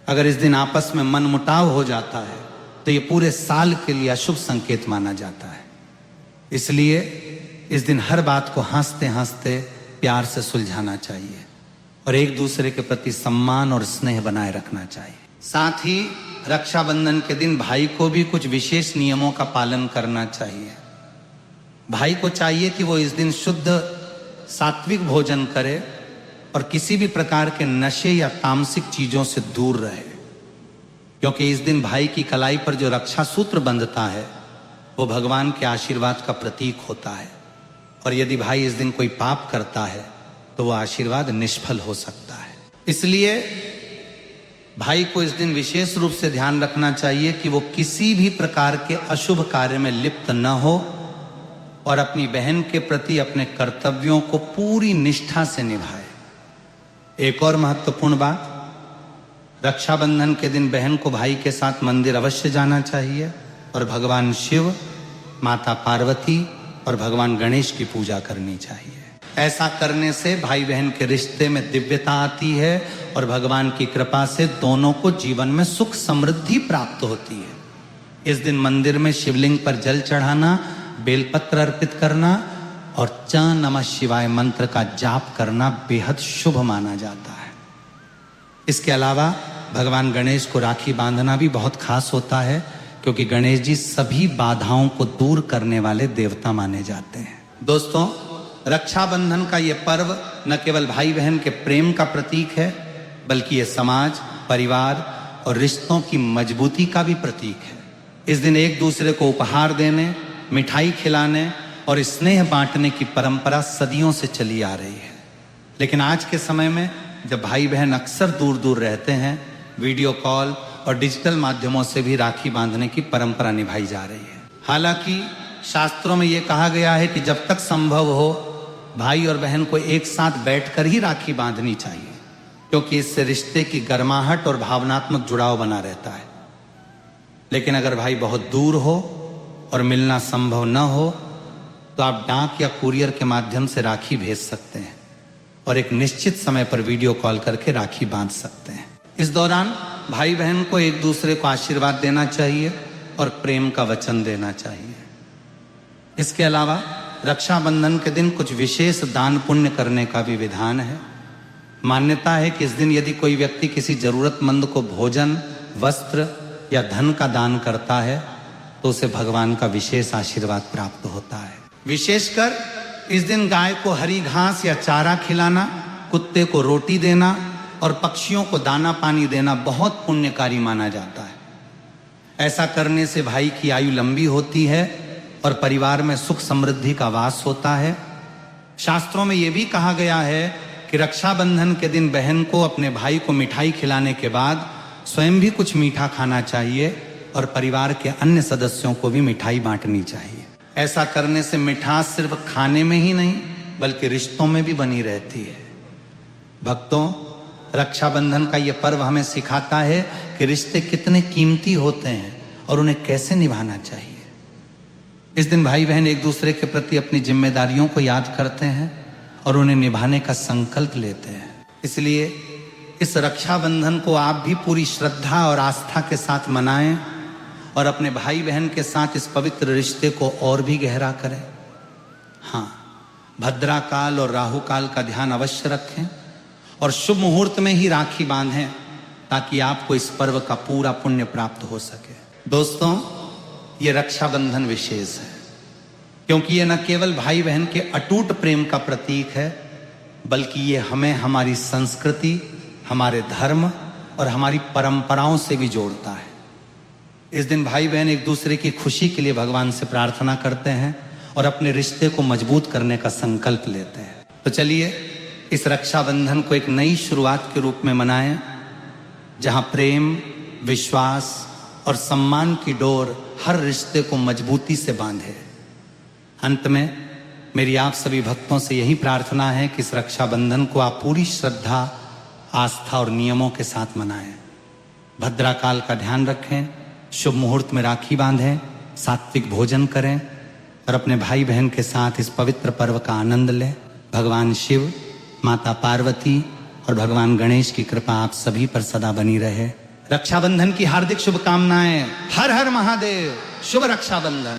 अगर इस दिन आपस में मनमुटाव हो जाता है तो ये पूरे साल के लिए अशुभ संकेत माना जाता है। इसलिए इस दिन हर बात को हंसते हंसते प्यार से सुलझाना चाहिए और एक दूसरे के प्रति सम्मान और स्नेह बनाए रखना चाहिए। साथ ही रक्षाबंधन के दिन भाई को भी कुछ विशेष नियमों का पालन करना चाहिए। भाई को चाहिए कि वो इस दिन शुद्ध सात्विक भोजन करे और किसी भी प्रकार के नशे या तामसिक चीजों से दूर रहे, क्योंकि इस दिन भाई की कलाई पर जो रक्षा सूत्र बंधता है वो भगवान के आशीर्वाद का प्रतीक होता है, और यदि भाई इस दिन कोई पाप करता है तो वो आशीर्वाद निष्फल हो सकता है। इसलिए भाई को इस दिन विशेष रूप से ध्यान रखना चाहिए कि वो किसी भी प्रकार के अशुभ कार्य में लिप्त न हो और अपनी बहन के प्रति अपने कर्तव्यों को पूरी निष्ठा से निभाए। एक और महत्वपूर्ण बात, रक्षाबंधन के दिन बहन को भाई के साथ मंदिर अवश्य जाना चाहिए और भगवान शिव, माता पार्वती और भगवान गणेश की पूजा करनी चाहिए। ऐसा करने से भाई बहन के रिश्ते में दिव्यता आती है और भगवान की कृपा से दोनों को जीवन में सुख समृद्धि प्राप्त होती है। इस दिन मंदिर में शिवलिंग पर जल चढ़ाना, बेलपत्र अर्पित करना और च नमः शिवाय मंत्र का जाप करना बेहद शुभ माना जाता है। इसके अलावा भगवान गणेश को राखी बांधना भी बहुत खास होता है, क्योंकि गणेश जी सभी बाधाओं को दूर करने वाले देवता माने जाते हैं। दोस्तों, रक्षाबंधन का ये पर्व न केवल भाई बहन के प्रेम का प्रतीक है, बल्कि ये समाज, परिवार और रिश्तों की मजबूती का भी प्रतीक है। इस दिन एक दूसरे को उपहार देने, मिठाई खिलाने और स्नेह बांटने की परंपरा सदियों से चली आ रही है। लेकिन आज के समय में जब भाई बहन अक्सर दूर दूर रहते हैं, वीडियो कॉल और डिजिटल माध्यमों से भी राखी बांधने की परंपरा निभाई जा रही है। हालांकि शास्त्रों में यह कहा गया है कि जब तक संभव हो भाई और बहन को एक साथ बैठकर ही राखी बांधनी चाहिए, क्योंकि इससे रिश्ते की गर्माहट और भावनात्मक जुड़ाव बना रहता है। लेकिन अगर भाई बहुत दूर हो और मिलना संभव न हो तो आप डाक या कुरियर के माध्यम से राखी भेज सकते हैं और एक निश्चित समय पर वीडियो कॉल करके राखी बांध सकते हैं। इस दौरान भाई बहन को एक दूसरे को आशीर्वाद देना चाहिए और प्रेम का वचन देना चाहिए। इसके अलावा रक्षाबंधन के दिन कुछ विशेष दान पुण्य करने का भी विधान है। मान्यता है कि इस दिन यदि कोई व्यक्ति किसी जरूरतमंद को भोजन, वस्त्र या धन का दान करता है तो उसे भगवान का विशेष आशीर्वाद प्राप्त होता है। विशेषकर इस दिन गाय को हरी घास या चारा खिलाना, कुत्ते को रोटी देना और पक्षियों को दाना पानी देना बहुत पुण्यकारी माना जाता है। ऐसा करने से भाई की आयु लंबी होती है और परिवार में सुख समृद्धि का वास होता है। शास्त्रों में यह भी कहा गया है कि रक्षाबंधन के दिन बहन को अपने भाई को मिठाई खिलाने के बाद स्वयं भी कुछ मीठा खाना चाहिए और परिवार के अन्य सदस्यों को भी मिठाई बांटनी चाहिए। ऐसा करने से मिठास सिर्फ खाने में ही नहीं बल्कि रिश्तों में भी बनी रहती है। भक्तों, रक्षाबंधन का यह पर्व हमें सिखाता है कि रिश्ते कितने कीमती होते हैं और उन्हें कैसे निभाना चाहिए। इस दिन भाई बहन एक दूसरे के प्रति अपनी जिम्मेदारियों को याद करते हैं और उन्हें निभाने का संकल्प लेते हैं। इसलिए इस रक्षाबंधन को आप भी पूरी श्रद्धा और आस्था के साथ मनाएं और अपने भाई बहन के साथ इस पवित्र रिश्ते को और भी गहरा करें। हाँ, भद्रा काल और राहु काल का ध्यान अवश्य रखें और शुभ मुहूर्त में ही राखी बांधें ताकि आपको इस पर्व का पूरा पुण्य प्राप्त हो सके। दोस्तों, ये रक्षाबंधन विशेष है क्योंकि ये न केवल भाई बहन के अटूट प्रेम का प्रतीक है, बल्कि ये हमें हमारी संस्कृति, हमारे धर्म और हमारी परंपराओं से भी जोड़ता है। इस दिन भाई बहन एक दूसरे की खुशी के लिए भगवान से प्रार्थना करते हैं और अपने रिश्ते को मजबूत करने का संकल्प लेते हैं। तो चलिए इस रक्षाबंधन को एक नई शुरुआत के रूप में मनाएं, जहां प्रेम, विश्वास और सम्मान की डोर हर रिश्ते को मजबूती से बांधे। अंत में मेरी आप सभी भक्तों से यही प्रार्थना है कि इस रक्षाबंधन को आप पूरी श्रद्धा, आस्था और नियमों के साथ मनाएं। भद्रा काल का ध्यान रखें, शुभ मुहूर्त में राखी बांधें, सात्विक भोजन करें, और अपने भाई बहन के साथ इस पवित्र पर्व का आनंद लें। भगवान शिव, माता पार्वती और भगवान गणेश की कृपा आप सभी पर सदा बनी रहे। रक्षाबंधन की हार्दिक शुभकामनाएं। हर हर महादेव। शुभ रक्षाबंधन।